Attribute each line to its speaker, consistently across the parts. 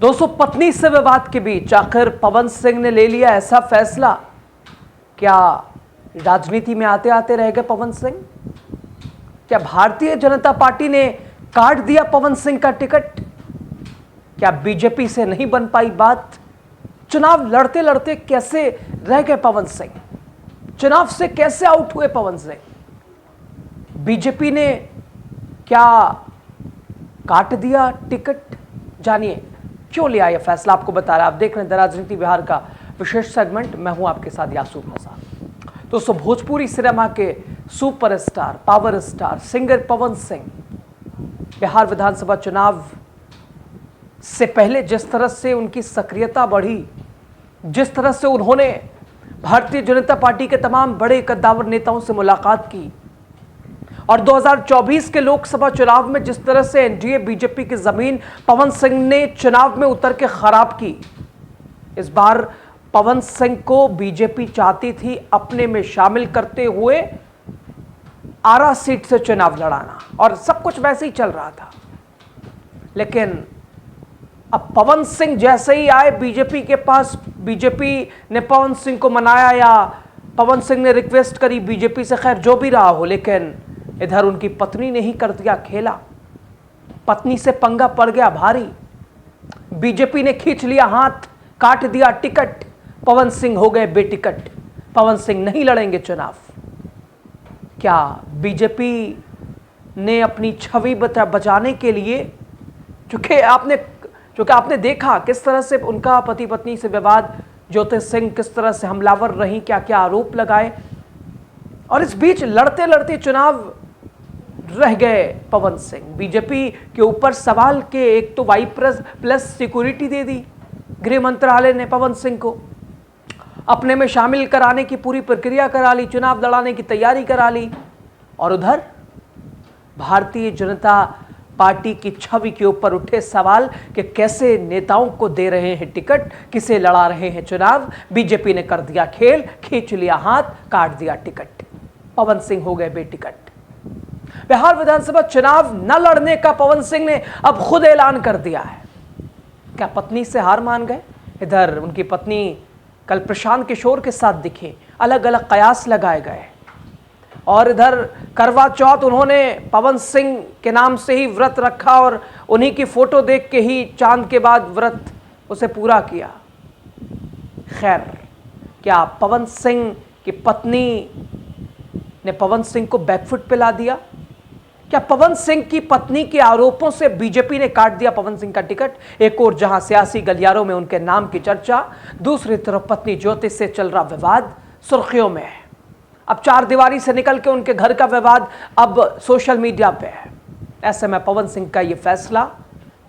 Speaker 1: दोस्तों, पत्नी से विवाद के बीच आखिर पवन सिंह ने ले लिया ऐसा फैसला। क्या राजनीति में आते आते रह गए पवन सिंह? क्या भारतीय जनता पार्टी ने काट दिया पवन सिंह का टिकट? क्या बीजेपी से नहीं बन पाई बात? चुनाव लड़ते लड़ते कैसे रह गए पवन सिंह? चुनाव से कैसे आउट हुए पवन सिंह? बीजेपी ने क्या काट दिया टिकट? जानिए क्यों लिया यह फैसला, आपको बता रहा है। आप देख रहे हैं द राजनीति बिहार का विशेष सेगमेंट। मैं हूं आपके साथ यासूफ मसाद। दोस्तों, भोजपुरी सिनेमा के superstar, power star, singer Pawan Singh Bihar विधानसभा चुनाव से पहले जिस तरह से उनकी सक्रियता बढ़ी, जिस तरह से उन्होंने भारतीय जनता पार्टी के तमाम बड़े कद्दावर नेताओं से मुलाकात की, और 2024 के लोकसभा चुनाव में जिस तरह से एनडीए बीजेपी की जमीन पवन सिंह ने चुनाव में उतर के खराब की। इस बार पवन सिंह को बीजेपी चाहती थी अपने में शामिल करते हुए आरा सीट से चुनाव लड़ाना, और सब कुछ वैसे ही चल रहा था। लेकिन अब पवन सिंह जैसे ही आए बीजेपी के पास, बीजेपी ने पवन सिंह को मनाया या पवन सिंह ने रिक्वेस्ट करी बीजेपी से, खैर जो भी रहा हो, लेकिन इधर उनकी पत्नी ने ही कर दिया खेला। पत्नी से पंगा पड़ गया भारी। बीजेपी ने खींच लिया हाथ, काट दिया टिकट। पवन सिंह हो गए बेटिकट। पवन सिंह नहीं लड़ेंगे चुनाव। क्या बीजेपी ने अपनी छवि बचाने के लिए, चूंकि आपने देखा किस तरह से उनका पति पत्नी से विवाद, ज्योति सिंह किस तरह से हमलावर रही, क्या क्या आरोप लगाए, और इस बीच लड़ते लड़ते चुनाव रह गए पवन सिंह। बीजेपी के ऊपर सवाल के एक तो वाई प्लस सिक्योरिटी दे दी गृह मंत्रालय ने पवन सिंह को, अपने में शामिल कराने की पूरी प्रक्रिया करा ली, चुनाव लड़ाने की तैयारी करा ली, और उधर भारतीय जनता पार्टी की छवि के ऊपर उठे सवाल कि कैसे नेताओं को दे रहे हैं टिकट, किसे लड़ा रहे हैं चुनाव। बीजेपी ने कर दिया खेल, खींच लिया हाथ, काट दिया टिकट। पवन सिंह हो गए बेटिकट। बिहार विधानसभा चुनाव न लड़ने का पवन सिंह ने अब खुद ऐलान कर दिया है। क्या पत्नी से हार मान गए? इधर उनकी पत्नी कल प्रशांत किशोर के साथ दिखे, अलग अलग कयास लगाए गए, और इधर करवा चौथ उन्होंने पवन सिंह के नाम से ही व्रत रखा और उन्हीं की फोटो देख के ही चांद के बाद व्रत उसे पूरा किया। खैर, क्या पवन सिंह की पत्नी ने पवन सिंह को बैकफुट पे ला दिया? क्या पवन सिंह की पत्नी के आरोपों से बीजेपी ने काट दिया पवन सिंह का टिकट? एक और जहां सियासी गलियारों में उनके नाम की चर्चा, दूसरी तरफ पत्नी ज्योति से चल रहा विवाद सुर्खियों में है। अब चार दीवारी से निकल के उनके घर का विवाद अब सोशल मीडिया पे है। ऐसे में पवन सिंह का यह फैसला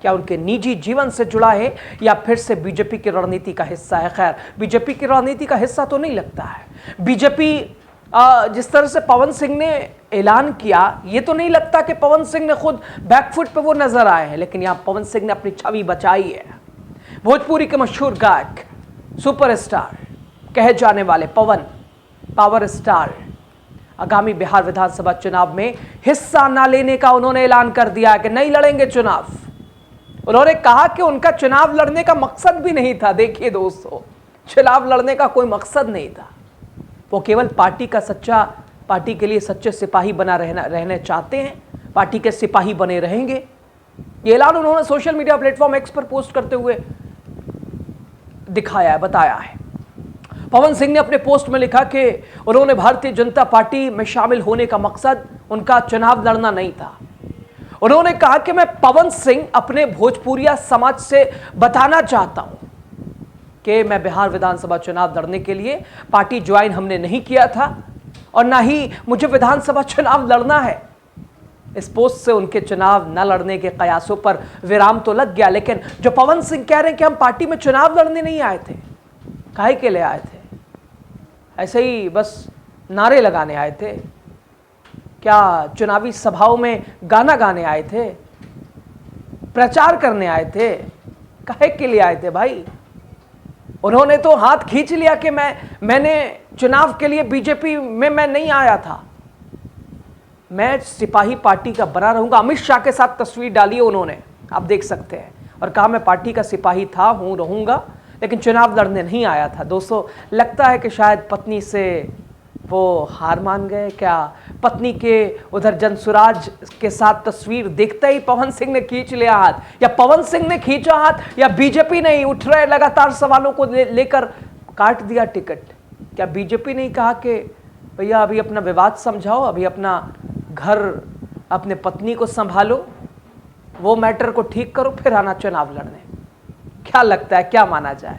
Speaker 1: क्या उनके निजी जीवन से जुड़ा है या फिर से बीजेपी की रणनीति का हिस्सा है? खैर, बीजेपी की रणनीति का हिस्सा तो नहीं लगता है। बीजेपी जिस तरह से पवन सिंह ने ऐलान किया, ये तो नहीं लगता कि पवन सिंह ने खुद बैकफुट पे वो नजर आए हैं, लेकिन यहां पवन सिंह ने अपनी छवि बचाई है। भोजपुरी के मशहूर गायक, सुपरस्टार कहे जाने वाले पवन, पावर स्टार, आगामी बिहार विधानसभा चुनाव में हिस्सा ना लेने का उन्होंने ऐलान कर दिया कि नहीं लड़ेंगे चुनाव। उन्होंने कहा कि उनका चुनाव लड़ने का मकसद भी नहीं था। देखिए दोस्तों, चुनाव लड़ने का कोई मकसद नहीं था। वो केवल पार्टी के लिए सच्चे सिपाही बना रहने चाहते हैं, पार्टी के सिपाही बने रहेंगे। ये ऐलान उन्होंने सोशल मीडिया प्लेटफॉर्म एक्स पर पोस्ट करते हुए दिखाया है, बताया है। पवन सिंह ने अपने पोस्ट में लिखा कि उन्होंने भारतीय जनता पार्टी में शामिल होने का मकसद उनका चुनाव लड़ना नहीं था। उन्होंने कहा कि मैं पवन सिंह अपने भोजपुरिया समाज से बताना चाहता हूं कि मैं बिहार विधानसभा चुनाव लड़ने के लिए पार्टी ज्वाइन हमने नहीं किया था और ना ही मुझे विधानसभा चुनाव लड़ना है। इस पोस्ट से उनके चुनाव न लड़ने के कयासों पर विराम तो लग गया, लेकिन जो पवन सिंह कह रहे हैं कि हम पार्टी में चुनाव लड़ने नहीं आए थे, काहे के लिए आए थे? ऐसे ही बस नारे लगाने आए थे? क्या चुनावी सभाओं में गाना गाने आए थे? प्रचार करने आए थे? काहे के लिए आए थे भाई? उन्होंने तो हाथ खींच लिया कि मैंने चुनाव के लिए बीजेपी में मैं नहीं आया था, मैं सिपाही पार्टी का बना रहूंगा। अमित शाह के साथ तस्वीर डाली है उन्होंने, आप देख सकते हैं। और कहा मैं पार्टी का सिपाही था, हूं, रहूंगा, लेकिन चुनाव लड़ने नहीं आया था। दोस्तों, लगता है कि शायद पत्नी से वो हार मान गए। क्या पत्नी के उधर जनसुराज के साथ तस्वीर देखते ही पवन सिंह ने खींच लिया हाथ, या पवन सिंह ने खींचा हाथ, या बीजेपी ने उठ रहे लगातार सवालों को लेकर काट दिया टिकट? क्या बीजेपी ने कहा कि भैया अभी अपना विवाद समझाओ, अभी अपना घर, अपने पत्नी को संभालो, वो मैटर को ठीक करो, फिर आना चुनाव लड़ने? क्या लगता है, क्या माना जाए?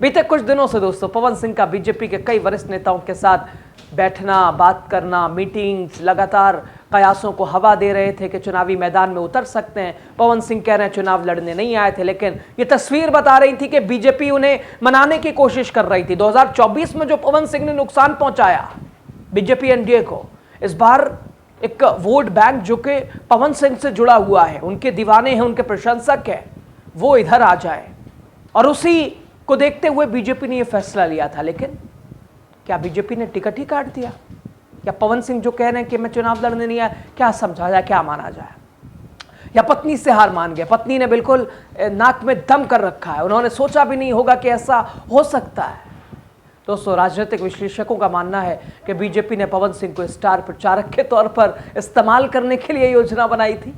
Speaker 1: बीते कुछ दिनों से दोस्तों पवन सिंह का बीजेपी के कई वरिष्ठ नेताओं के साथ बैठना, बात करना, मीटिंग्स, लगातार कयासों को हवा दे रहे थे कि चुनावी मैदान में उतर सकते हैं। पवन सिंह कह रहे हैं चुनाव लड़ने नहीं आए थे, लेकिन ये तस्वीर बता रही थी कि बीजेपी उन्हें मनाने की कोशिश कर रही थी। 2024 में जो पवन सिंह ने नुकसान पहुंचाया बीजेपी एनडीए को, इस बार एक वोट बैंक जो कि पवन सिंह से जुड़ा हुआ है, उनके दीवाने हैं, उनके प्रशंसक हैं, वो इधर आ जाए। और उसी को देखते हुए बीजेपी ने यह फैसला लिया था। लेकिन क्या बीजेपी ने टिकट ही काट दिया? या पवन सिंह जो कह रहे हैं कि मैं चुनाव लड़ने नहीं आया, क्या समझा जाए, क्या माना जाए? या पत्नी से हार मान गए? पत्नी ने बिल्कुल नाक में दम कर रखा है, उन्होंने सोचा भी नहीं होगा कि ऐसा हो सकता है। दोस्तों, राजनीतिक विश्लेषकों का मानना है कि बीजेपी ने पवन सिंह को स्टार प्रचारक के तौर पर इस्तेमाल करने के लिए योजना बनाई थी,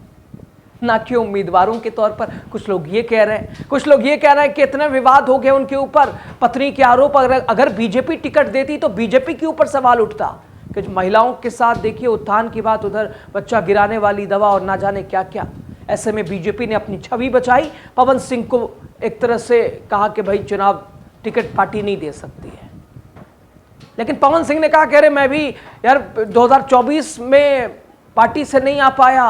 Speaker 1: ना कि उम्मीदवारों के तौर पर। कुछ लोग ये कह रहे हैं, कुछ लोग ये कह रहे हैं कि इतने विवाद हो गए उनके ऊपर, पत्नी के आरोप, अगर बीजेपी टिकट देती तो बीजेपी के ऊपर सवाल उठता कि महिलाओं के साथ देखिए उत्थान की बात, उधर बच्चा गिराने वाली दवा और ना जाने क्या क्या। ऐसे में बीजेपी ने अपनी छवि बचाई, पवन सिंह को एक तरह से कहा कि भाई चुनाव टिकट पार्टी नहीं दे सकती है। लेकिन पवन सिंह ने कहा, कह रहे मैं भी यार 2024 में पार्टी से नहीं आ पाया,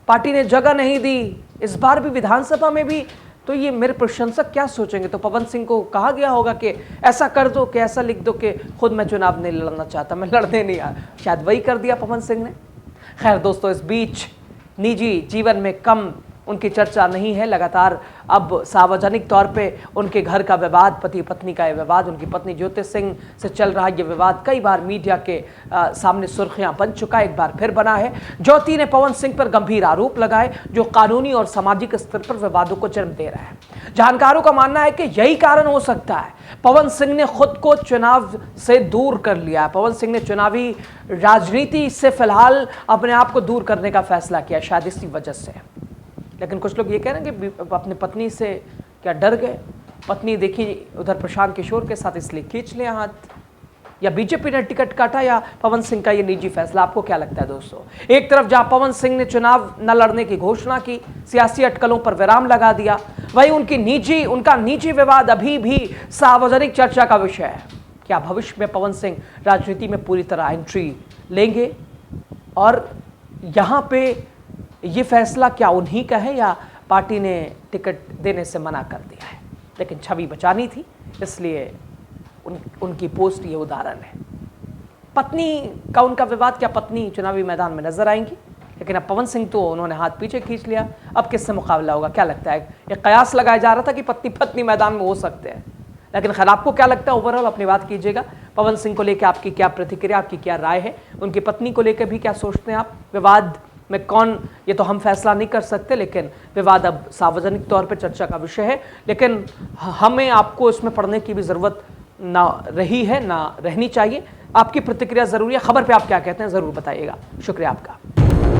Speaker 1: पार्टी ने जगह नहीं दी, इस बार भी विधानसभा में भी, तो ये मेरे प्रशंसक क्या सोचेंगे? तो पवन सिंह को कहा गया होगा कि ऐसा कर दो, कि ऐसा लिख दो कि खुद मैं चुनाव नहीं लड़ना चाहता, मैं लड़ने नहीं आया। शायद वही कर दिया पवन सिंह ने। खैर दोस्तों, इस बीच निजी जीवन में कम उनकी चर्चा नहीं है। लगातार अब सार्वजनिक तौर पे उनके घर का विवाद, पति पत्नी का ये विवाद, उनकी पत्नी ज्योति सिंह से चल रहा ये विवाद कई बार मीडिया के सामने सुर्खियां बन चुका है, एक बार फिर बना है। ज्योति ने पवन सिंह पर गंभीर आरोप लगाए जो कानूनी और सामाजिक स्तर पर विवादों को जन्म दे रहा है। जानकारों का मानना है कि यही कारण हो सकता है, पवन सिंह ने खुद को चुनाव से दूर कर लिया। पवन सिंह ने चुनावी राजनीति से फिलहाल अपने आप को दूर करने का फैसला किया, शायद इसी वजह से। लेकिन कुछ लोग ये कह रहे हैं कि अपनी पत्नी से क्या डर गए, पत्नी देखी उधर प्रशांत किशोर के साथ इसलिए खींच लिया हाथ, या बीजेपी ने टिकट काटा, या पवन सिंह का ये निजी फैसला? आपको क्या लगता है दोस्तों? एक तरफ जहां पवन सिंह ने चुनाव न लड़ने की घोषणा की, सियासी अटकलों पर विराम लगा दिया, वहीं उनका निजी विवाद अभी भी सार्वजनिक चर्चा का विषय है। क्या भविष्य में पवन सिंह राजनीति में पूरी तरह एंट्री लेंगे? और यहां पे ये फैसला क्या उन्हीं का है, या पार्टी ने टिकट देने से मना कर दिया है? लेकिन छवि बचानी थी, इसलिए उनकी पोस्ट ये उदाहरण है। पत्नी का उनका विवाद, क्या पत्नी चुनावी मैदान में नजर आएंगी? लेकिन अब पवन सिंह तो उन्होंने हाथ पीछे खींच लिया, अब किससे मुकाबला होगा? क्या लगता है? एक कयास लगाया जा रहा था कि पत्नी पत्नी मैदान में हो सकते हैं, लेकिन खैर आपको क्या लगता है? ओवरऑल अपनी बात कीजिएगा। पवन सिंह को लेकर आपकी क्या प्रतिक्रिया, आपकी क्या राय है? उनकी पत्नी को लेकर भी क्या सोचते हैं आप? विवाद में कौन, ये तो हम फैसला नहीं कर सकते, लेकिन विवाद अब सार्वजनिक तौर पर चर्चा का विषय है। लेकिन हमें आपको इसमें पढ़ने की भी ज़रूरत ना रही है, ना रहनी चाहिए। आपकी प्रतिक्रिया ज़रूरी है। खबर पे आप क्या कहते हैं ज़रूर बताइएगा। शुक्रिया आपका।